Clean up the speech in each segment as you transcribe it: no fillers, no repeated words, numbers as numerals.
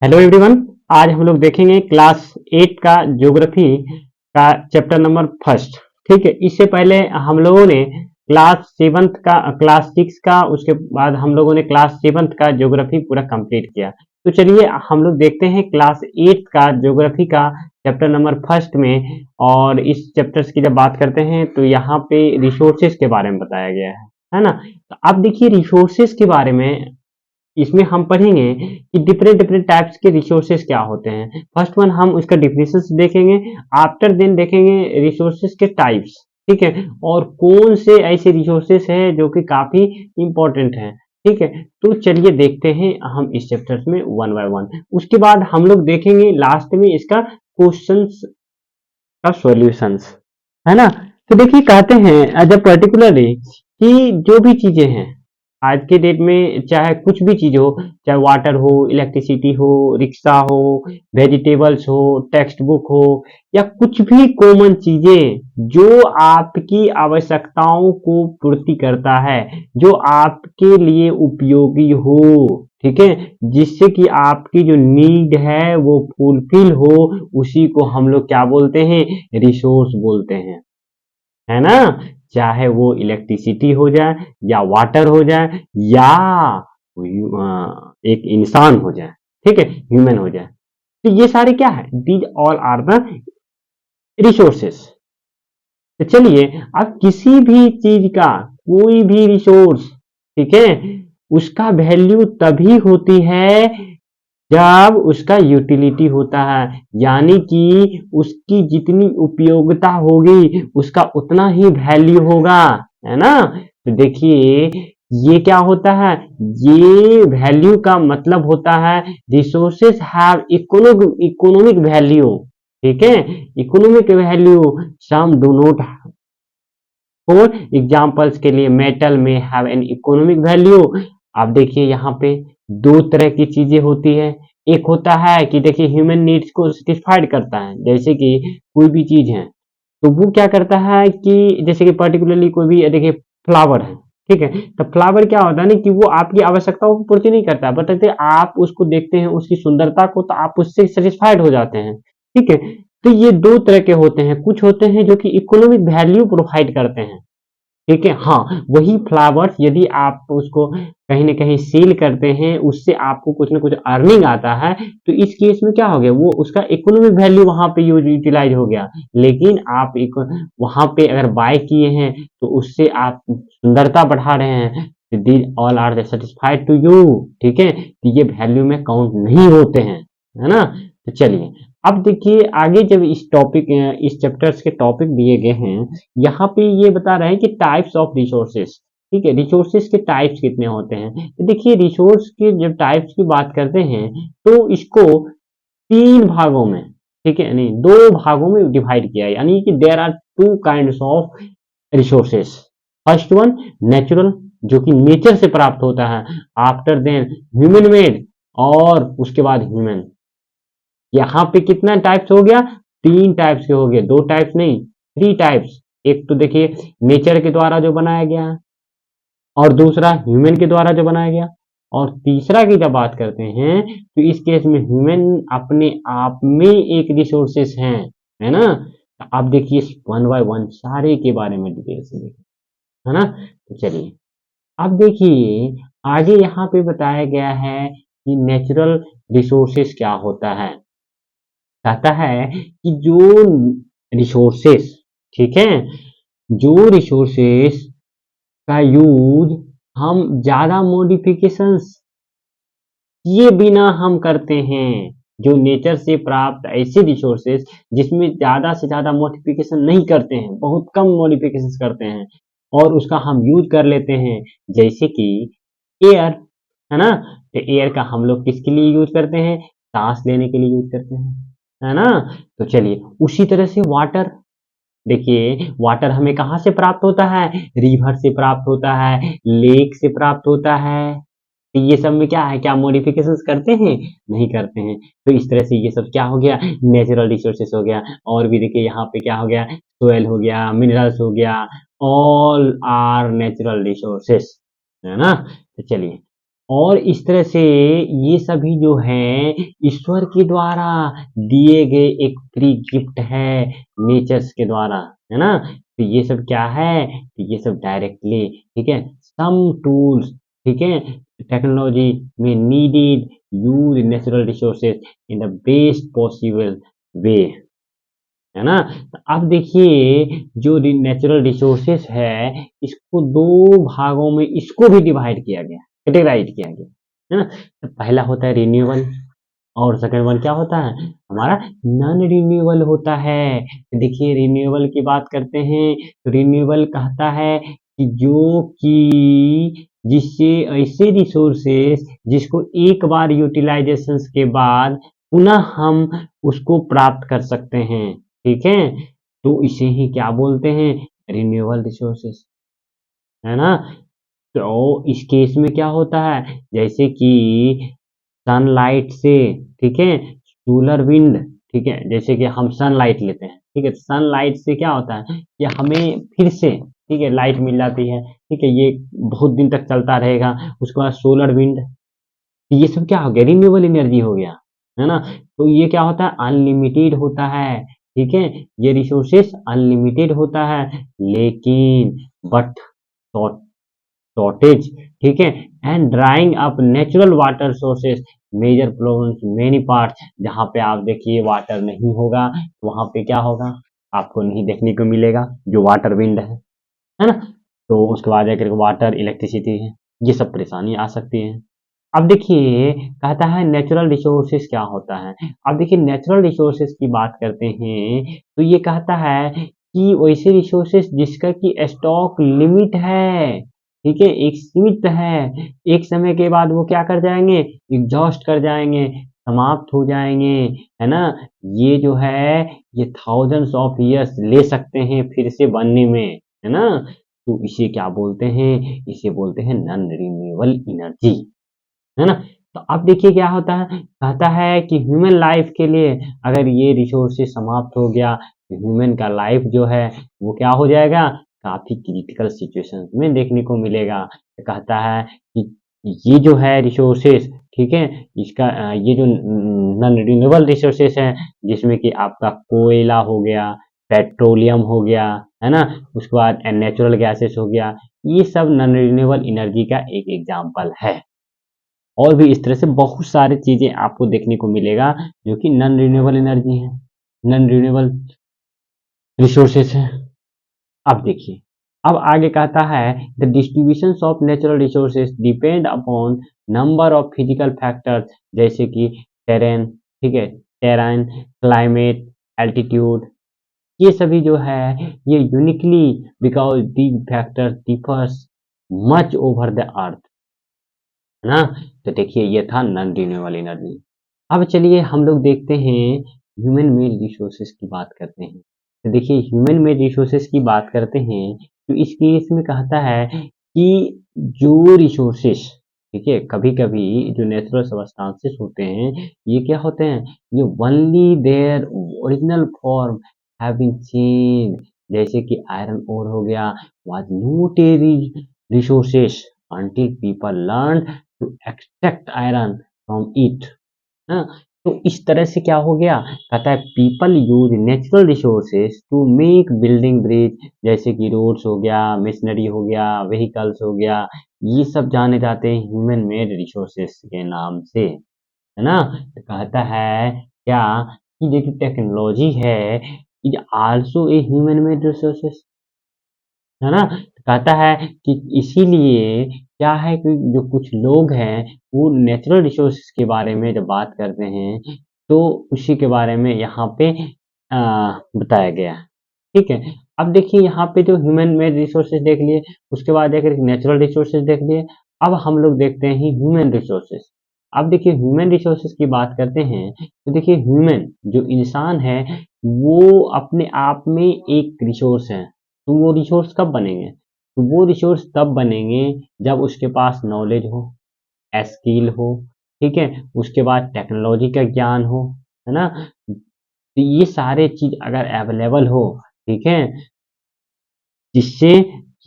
Hello everyone. आज हम लोग देखेंगे क्लास 8 का ज्योग्राफी का चैप्टर नंबर फर्स्ट। ठीक है, इससे पहले हम लोगों ने क्लास 6 का, उसके बाद हम लोगों ने क्लास 7 का ज्योग्राफी पूरा कंप्लीट किया। तो चलिए हम लोग देखते हैं क्लास 8 का ज्योग्राफी का चैप्टर नंबर फर्स्ट में। और इस चैप्टर्स की जब बात करते हैं तो यहाँ पे रिसोर्सेज के बारे में बताया गया है ना। तो अब देखिए रिसोर्सेज के बारे में इसमें हम पढ़ेंगे कि डिफरेंट डिफरेंट टाइप्स के रिसोर्सेज क्या होते हैं। फर्स्ट वन हम उसका डिफिनेशन देखेंगे, आफ्टर देन देखेंगे रिसोर्सेज के टाइप्स। ठीक है, और कौन से ऐसे रिसोर्सेज हैं जो कि काफी इंपॉर्टेंट हैं। ठीक है, तो चलिए देखते हैं हम इस चैप्टर में वन बाय वन। उसके बाद हम लोग देखेंगे लास्ट में इसका क्वेश्चंस का सॉल्यूशंस, है ना। तो देखिए कहते हैं जब पर्टिकुलरली कि जो भी चीजें हैं आज के डेट में, चाहे कुछ भी चीज हो, चाहे वाटर हो, इलेक्ट्रिसिटी हो, रिक्शा हो, वेजिटेबल्स हो, टेक्स्ट बुक हो, या कुछ भी कॉमन चीजें जो आपकी आवश्यकताओं को पूर्ति करता है, जो आपके लिए उपयोगी हो, ठीक है, जिससे कि आपकी जो नीड है वो फुलफिल हो, उसी को हम लोग क्या बोलते हैं, रिसोर्स बोलते हैं, है ना। चाहे वो इलेक्ट्रिसिटी हो जाए, या वाटर हो जाए, या एक इंसान हो जाए, ठीक है, ह्यूमन हो जाए। तो ये सारे क्या है, these all are the resources. तो चलिए अब किसी भी चीज का कोई भी रिसोर्स, ठीक है, उसका वैल्यू तभी होती है जब उसका यूटिलिटी होता है, यानी कि उसकी जितनी उपयोगिता होगी उसका उतना ही वैल्यू होगा, है ना। तो देखिए ये क्या होता है, ये वैल्यू का मतलब होता है रिसोर्सेस हैव इकोनॉमिक वैल्यू, ठीक है, economic value some do not. For examples के लिए मेटल में हैव एन इकोनॉमिक वैल्यू। आप देखिए यहाँ पे दो तरह की चीजें होती है। एक होता है कि देखिए ह्यूमन नीड्स को सेटिस्फाइड करता है, जैसे कि कोई भी चीज है तो वो क्या करता है कि जैसे कि पर्टिकुलरली कोई भी देखिए फ्लावर है, ठीक है, तो फ्लावर क्या होता है ना कि वो आपकी आवश्यकताओं को पूर्ति नहीं करता, बट अगर आप उसको देखते हैं उसकी सुंदरता को तो आप उससे सेटिस्फाइड हो जाते हैं, ठीक है। तो ये दो तरह के होते हैं, कुछ होते हैं जो कि इकोनॉमिक वैल्यू प्रोवाइड करते हैं, ठीक है, हाँ, वही फ्लावर्स यदि आप उसको कहीं न कहीं सेल करते हैं, उससे आपको कुछ न कुछ अर्निंग आता है, तो इस केस में क्या हो गया, वो उसका इकोनॉमिक वैल्यू वहाँ पे यूटिलाइज़ हो गया। लेकिन आप एक वहाँ पे अगर बाय किए हैं, तो उससे आप सुंदरता बढ़ा रहे हैं, तो these all are the satisfied to you, ठीक है? तो ये वैल्यू में काउंट नहीं होते हैं, है ना? तो चलिए, अब देखिए आगे जब इस चैप्टर्स के टॉपिक दिए गए हैं, यहाँ पे ये बता रहे हैं कि टाइप्स ऑफ रिसोर्सेस, ठीक है, रिसोर्सेस के टाइप्स कितने होते हैं। तो देखिए रिसोर्स के जब टाइप्स की बात करते हैं तो इसको तीन भागों में, ठीक है, नहीं दो भागों में डिवाइड किया है, यानी कि there are two kinds of resources. First one natural, जो कि नेचर से प्राप्त होता है, आफ्टर देन ह्यूमन मेड, और उसके बाद ह्यूमन। यहाँ पे कितना टाइप्स हो गया, तीन टाइप्स के हो गए, दो टाइप्स नहीं, थ्री टाइप्स। एक तो देखिए नेचर के द्वारा जो बनाया गया है, और दूसरा ह्यूमन के द्वारा जो बनाया गया, और तीसरा की जब बात करते हैं तो इस केस में ह्यूमन अपने आप में एक रिसोर्सेस हैं, है ना। तो आप देखिए वन बाय वन सारे के बारे में डिटेल से देखिए, है ना। तो चलिए अब देखिए आगे यहाँ पे बताया गया है कि नेचुरल रिसोर्सेस क्या होता है। कहता है कि जो रिसोर्सेस, ठीक है, जो रिसोर्सेस का यूज हम ज्यादा मॉडिफिकेशंस किए बिना हम करते हैं, जो नेचर से प्राप्त ऐसे रिसोर्सेस जिसमें ज्यादा से ज्यादा मॉडिफिकेशन नहीं करते हैं, बहुत कम मॉडिफिकेशन करते हैं और उसका हम यूज कर लेते हैं, जैसे कि एयर, है ना। तो एयर का हम लोग किसके लिए यूज करते हैं, सांस लेने के लिए यूज करते हैं, है ना। तो चलिए उसी तरह से वाटर, देखिए वाटर हमें कहाँ से प्राप्त होता है, रिवर से प्राप्त होता है, लेक से प्राप्त होता है। तो ये सब में क्या है, क्या मॉडिफिकेशंस करते हैं, नहीं करते हैं। तो इस तरह से ये सब क्या हो गया, नेचुरल रिसोर्सेस हो गया। और भी देखिए यहाँ पे क्या हो गया, सोयल हो गया, मिनरल्स हो गया, ऑल आर नेचुरल रिसोर्सेस, है ना। तो चलिए और इस तरह से ये सभी जो है ईश्वर के द्वारा दिए गए एक फ्री गिफ्ट है नेचर्स के द्वारा, है ना। तो ये सब क्या है, तो ये सब डायरेक्टली, ठीक है, सम टूल्स, ठीक है, टेक्नोलॉजी में needed use natural resources in the best possible way, है ना। तो अब देखिए जो नेचुरल रिसोर्सेस है इसको दो भागों में इसको भी डिवाइड किया गया, कैटेगराइज किया गया, है ना। तो पहला होता है रिन्यूएबल और सेकंड वन क्या होता है हमारा नॉन रिन्यूएबल होता है। तो देखिए रिन्यूएबल की बात करते हैं तो रिन्यूएबल कहता है कि जो कि जिससे ऐसे रिसोर्सेस जिसको एक बार यूटिलाइजेशन के बाद पुनः हम उसको प्राप्त कर सकते हैं, ठीक है। तो इसे ही क्या बोलते हैं, रिन्यूएबल रिसोर्सेस, है ना। तो इस केस में क्या होता है, जैसे कि सनलाइट से, ठीक है, सोलर विंड, ठीक है, जैसे कि हम सनलाइट लेते हैं, ठीक है, सनलाइट से क्या होता है कि हमें फिर से, ठीक है, लाइट मिल जाती है, ठीक है, ये बहुत दिन तक चलता रहेगा। उसके बाद सोलर विंड, ये सब क्या हो गया, रिन्यूएबल एनर्जी हो गया, है ना। तो ये क्या होता है, अनलिमिटेड होता है, ठीक है, ये रिसोर्सेस अनलिमिटेड होता है, लेकिन बट शॉर्टेज, ठीक है, and drying up natural water sources major problems many parts, जहाँ पे आप देखिए वाटर नहीं होगा वहां पे क्या होगा, आपको नहीं देखने को मिलेगा जो वाटर विंड है ना। तो उसके बाद जाकर वाटर इलेक्ट्रिसिटी है, ये सब परेशानी आ सकती है। अब देखिए कहता है नेचुरल रिसोर्सेस क्या होता है। अब देखिए नेचुरल रिसोर्सेस की बात करते हैं तो ये कहता है कि वैसे रिसोर्सेस जिसका कि स्टॉक लिमिट है, ठीक है, एक सीमित है, एक समय के बाद वो क्या कर जाएंगे, एग्जॉस्ट कर जाएंगे, समाप्त हो जाएंगे, है ना। ये जो है ये थाउजेंड्स ऑफ ईयर्स ले सकते हैं फिर से बनने में, है ना। तो इसे क्या बोलते हैं, इसे बोलते हैं नॉन रिन्यूएबल एनर्जी, है ना। तो अब देखिए क्या होता है, कहता है कि ह्यूमन लाइफ के लिए अगर ये रिसोर्सेज समाप्त हो गया तो ह्यूमन का लाइफ जो है वो क्या हो जाएगा, काफी क्रिटिकल सिचुएशन में देखने को मिलेगा। तो कहता है कि ये जो है रिसोर्सेज, ठीक है, इसका ये जो नॉन रिन्यूएबल रिसोर्सेज है जिसमें कि आपका कोयला हो गया, पेट्रोलियम हो गया, है ना, उसके बाद नेचुरल गैसेस हो गया, ये सब नॉन रिन्यूएबल एनर्जी का एक एग्जाम्पल है। और भी इस तरह से बहुत सारी चीजें आपको देखने को मिलेगा जो कि नॉन रिन्यूएबल एनर्जी है, नॉन रिन्यूएबल रिसोर्सेस है। अब देखिए अब आगे कहता है the distribution of natural resources depend upon number of physical factors, जैसे कि टेरेन, ठीक है, टेरेन, क्लाइमेट, एल्टीट्यूड, ये सभी जो है ये uniquely because these factors differs much over the अर्थ, है ना। तो देखिए ये था नॉन रिन्यूएबल एनर्जी। अब चलिए हम लोग देखते हैं ह्यूमन मेड रिसोर्सेज की बात करते हैं। तो देखिए ह्यूमन मेड रिसोर्सेज की बात करते हैं तो इस केस में कहता है कि जो रिसोर्सेज, ठीक है, कभी कभी जो नेचुरल सबस्टांसेस होते हैं ये क्या होते हैं, ये only their original form have been change, जैसे कि आयरन ओर हो गया was not a resources until people learned to extract iron from it, हाँ। तो इस तरह से क्या हो गया, कहता है people use natural resources to make building bridge, जैसे कि रोड्स हो गया, मशीनरी हो गया, व्हीकल्स हो गया, ये सब जाने जाते हैं ह्यूमन मेड रिसोर्सेज के नाम से, है ना। तो कहता है क्या कि जो टेक्नोलॉजी है is also a human made resources, है ना। तो कहता है कि इसीलिए क्या है कि जो कुछ लोग हैं वो नेचुरल रिसोर्सेज के बारे में जब बात करते हैं तो उसी के बारे में यहाँ पे बताया गया है, ठीक है। अब देखिए यहाँ पे जो ह्यूमन मेड रिसोर्सेज देख लिए, उसके बाद एक नेचुरल रिसोर्सेज देख लिए, अब हम लोग देखते हैं ह्यूमन रिसोर्सेज। अब देखिए ह्यूमन रिसोर्सेज की बात करते हैं तो देखिए ह्यूमन जो इंसान है वो अपने आप में एक रिसोर्स है। तो वो रिसोर्स कब बनेंगे, तो वो रिसोर्स तब बनेंगे जब उसके पास नॉलेज हो, स्किल हो, ठीक है, उसके बाद टेक्नोलॉजी का ज्ञान हो, है ना। तो ये सारे चीज अगर अवेलेबल हो, ठीक है, जिससे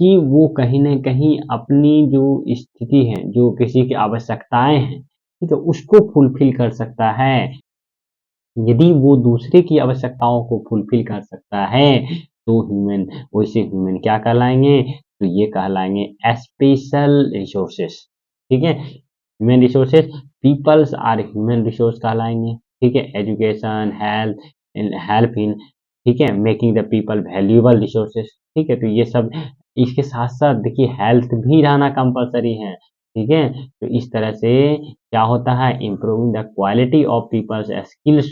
कि वो कहीं न कहीं अपनी जो स्थिति है, जो किसी की आवश्यकताएँ हैं, ठीक है, उसको फुलफ़िल कर सकता है। यदि वो दूसरे की आवश्यकताओं को फुलफ़िल कर सकता है, तो वैसे ह्यूमन क्या कहलाएँगे? तो ये कहलाएँगे स्पेशल रिसोर्सेज़, ठीक है? Human resources peoples are human resource कहलाएँगे, ठीक है? एजुकेशन, हेल्प इन ठीक है? Making the people valuable resources, ठीक है? तो ये सब इसके साथ-साथ देखिए हेल्थ भी रहना कंपल्सरी है, ठीक है? तो इस तरह से क्या होता है improving the quality of people's skills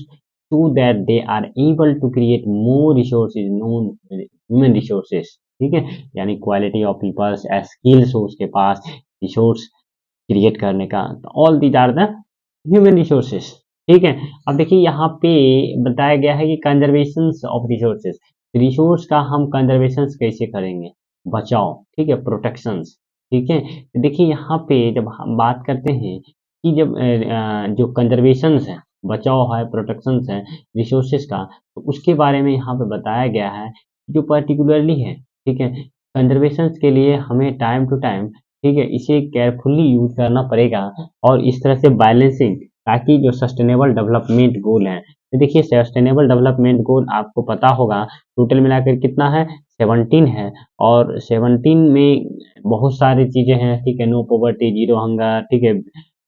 so that they are able to create more resources known human resources ठीक है यानी क्वालिटी ऑफ पीपल्स स्किल्स हो उसके पास रिसोर्स क्रिएट करने का all these are the human resources ठीक है अब देखिए यहाँ पे बताया गया है कि कंजर्वेशन ऑफ रिसोर्सेज रिसोर्स का हम कंजर्वेशन कैसे करेंगे बचाओ ठीक है प्रोटेक्शन ठीक है देखिए यहाँ पे जब हम बात करते हैं कि जब जो कंजर्वेशन है बचाव है प्रोटेक्शन है रिसोर्सेज का तो उसके बारे में यहाँ पे बताया गया है जो पर्टिकुलरली है ठीक है कंजर्वेशन के लिए हमें टाइम टू टाइम ठीक है इसे केयरफुली यूज करना पड़ेगा और इस तरह से बैलेंसिंग ताकि जो सस्टेनेबल डेवलपमेंट गोल है तो देखिए सस्टेनेबल डेवलपमेंट गोल आपको पता होगा टोटल मिलाकर कितना है 17 है और 17 में बहुत सारी चीजें हैं ठीक है नो पॉवर्टी जीरो हंगर ठीक है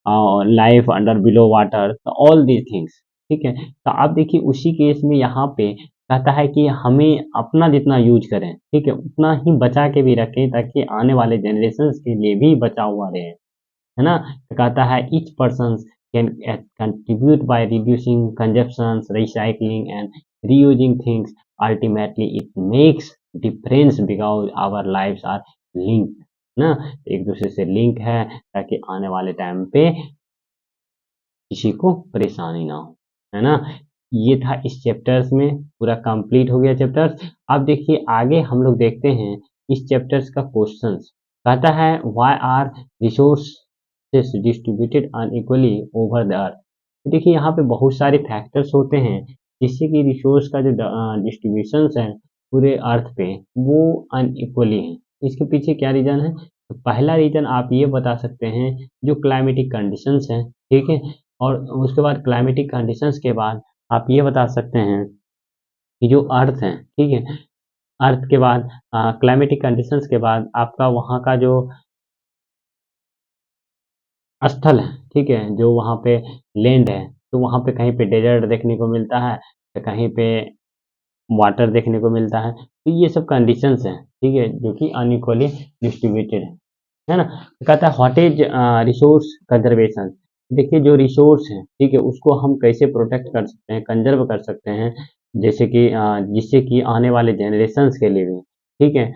life under below water all these things ठीक है तो आप देखिए उसी केस में यहाँ पे कहता है कि हमें अपना जितना यूज करें ठीक है उतना ही बचा के भी रखें ताकि आने वाले जनरेशन के लिए भी बचा हुआ रहे है ना तो कहता है each person can contribute by reducing consumption recycling and reusing things ultimately it makes difference because our lives are linked ना एक दूसरे से लिंक है ताकि आने वाले टाइम पे किसी को परेशानी ना हो है ना ये था इस चैप्टर्स में पूरा कंप्लीट हो गया चैप्टर्स अब देखिए आगे हम लोग देखते हैं इस चैप्टर्स का क्वेश्चंस कहता है why are resources distributed unequally over the earth देखिए यहाँ पे बहुत सारे फैक्टर्स होते हैं जिससे कि रिसोर्स का जो डिस्ट्रीब्यूशन है पूरे अर्थ पे वो अनइक्वली है इसके पीछे क्या रीजन है तो पहला रीजन आप ये बता सकते हैं जो क्लाइमेटिक कंडीशंस हैं ठीक है और उसके बाद क्लाइमेटिक कंडीशंस के बाद आप ये बता सकते हैं कि जो अर्थ है ठीक है अर्थ के बाद क्लाइमेटिक कंडीशंस के बाद आपका वहाँ का जो स्थल है ठीक है जो वहाँ पे लैंड है तो वहाँ पे कहीं पे डेजर्ट देखने को मिलता है तो कहीं पे वाटर देखने को मिलता है तो ये सब कंडीशंस हैं ठीक है जो कि अनइक्वली डिस्ट्रीब्यूटेड है ना तो कहता है व्हाट इज रिसोर्स कंजर्वेशन देखिए जो रिसोर्स है ठीक है उसको हम कैसे प्रोटेक्ट कर सकते हैं कंजर्व कर सकते हैं जैसे कि जिससे कि आने वाले जनरेशन्स के लिए भी ठीक है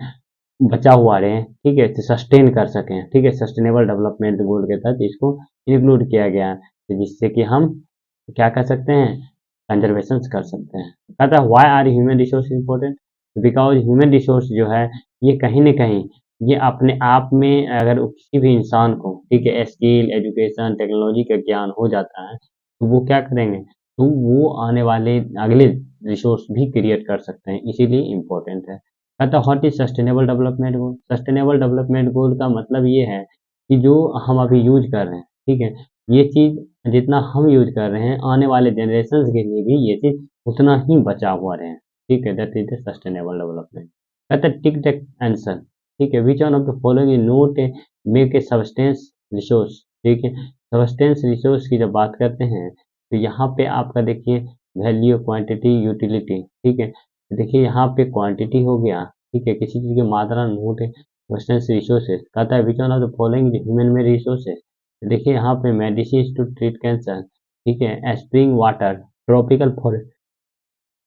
बचा हुआ रहे ठीक है तो सस्टेन कर सकें ठीक है सस्टेनेबल डेवलपमेंट गोल के तहत इसको इंक्लूड किया गया है तो जिससे कि हम क्या कर सकते हैं कंजर्वेशन कर सकते हैं कहता है why are human resource important because human resource जो है ये कहीं ना कहीं ये अपने आप में अगर किसी भी इंसान को ठीक है स्किल एजुकेशन टेक्नोलॉजी का ज्ञान हो जाता है तो वो क्या करेंगे तो वो आने वाले अगले रिसोर्स भी क्रिएट कर सकते हैं इसीलिए इम्पोर्टेंट है कहता what is sustainable development goal sustainable development goal का मतलब ये है कि जो हम अभी यूज कर रहे हैं ठीक है ये चीज जितना हम यूज कर रहे हैं आने वाले जनरेशन के लिए भी ये चीज उतना ही बचा हुआ रहे ठीक है that is the sustainable development कहता है टिक टेक आंसर ठीक है which one of the following is note make a substance resource ठीक है सब्सटेंस रिसोर्स की जब बात करते हैं तो यहाँ पे आपका देखिए वैल्यू क्वांटिटी यूटिलिटी ठीक है देखिए यहाँ पे क्वांटिटी हो गया ठीक है किसी चीज़ की मात्रा नोट है सब्सटेंस रिसोर्सेज कहता है which one of the following human में रिसोर्सेज देखिए यहाँ पे मेडिसिन टू ट्रीट कैंसर ठीक है spring water tropical forest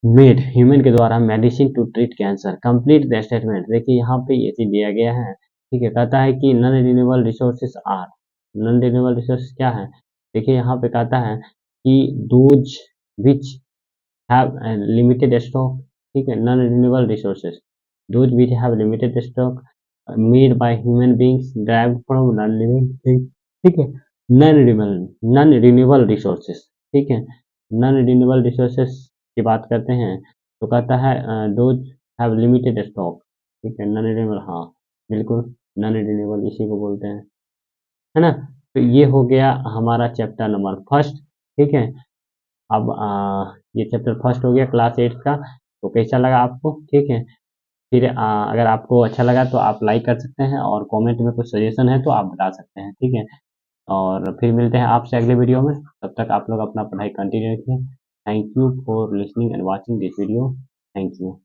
made human के द्वारा medicine to treat cancer complete the statement देखिए यहाँ पे ये चीज दिया गया है ठीक है कहता है कि non renewable resources are non renewable resource क्या है देखिए यहाँ पे कहता है कि those which have limited stock ठीक है non renewable resources those which have limited stock made by human beings drive from non living thing ठीक है नॉन रिन्यूएबल रिसोर्सेज ठीक है नॉन रिन्यूएबल रिसोर्सेज की बात करते हैं तो कहता है दोज हैव लिमिटेड स्टॉक ठीक है नॉन रिन्यूएबल हाँ बिल्कुल नॉन रिन्यूएबल इसी को बोलते हैं, है ना। तो ये हो गया हमारा चैप्टर नंबर फर्स्ट। ठीक है, अब ये चैप्टर फर्स्ट हो गया क्लास 8 का। तो कैसा लगा आपको? ठीक है, फिर अगर आपको अच्छा लगा तो आप लाइक कर सकते हैं, और कमेंट में कुछ सजेशन है तो आप बता सकते हैं। ठीक है, और फिर मिलते हैं आपसे अगले वीडियो में। तब तक आप लोग अपना पढ़ाई कंटिन्यू रखिए। Thank you for listening and watching this video. Thank you.